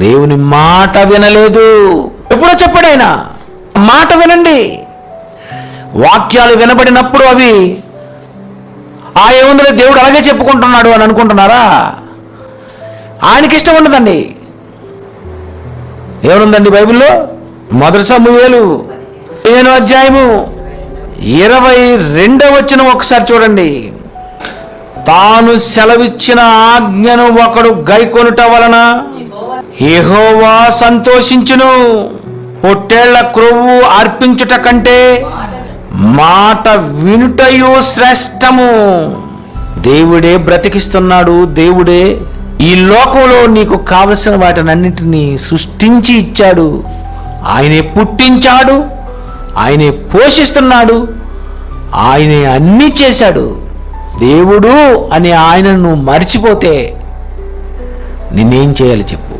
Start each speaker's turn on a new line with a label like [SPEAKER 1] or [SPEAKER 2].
[SPEAKER 1] దేవుని మాట వినలేదు. ఎప్పుడో చెప్పాడు ఆయన, మాట వినండి. వాక్యాలు వినబడినప్పుడు అవి ఏముందో దేవుడు అలాగే చెప్పుకుంటున్నాడు అని అనుకుంటున్నారా? ఆయనకి ఇష్టం ఉండదండి. ఏమనుందండి బైబిల్లో? మొదటి సమూయేలు 15వ అధ్యాయము 22వ వచనం ఒకసారి చూడండి. తాను సెలవిచ్చిన ఆజ్ఞను ఒకడు గైకొనుట వలన యెహోవా సంతోషించును. పొట్టేళ్ల క్రొవ్వు అర్పించుట కంటే మాట వినుటయు శ్రేష్టము. దేవుడే బ్రతికిస్తున్నాడు. దేవుడే ఈ లోకంలో నీకు కావలసిన వాటినన్నింటినీ సృష్టించి ఇచ్చాడు. ఆయనే పుట్టించాడు, ఆయనే పోషిస్తున్నాడు, ఆయనే అన్నీ చేశాడు. దేవుడు అని ఆయనను మర్చిపోతే నిన్నేం చేయాలి చెప్పు?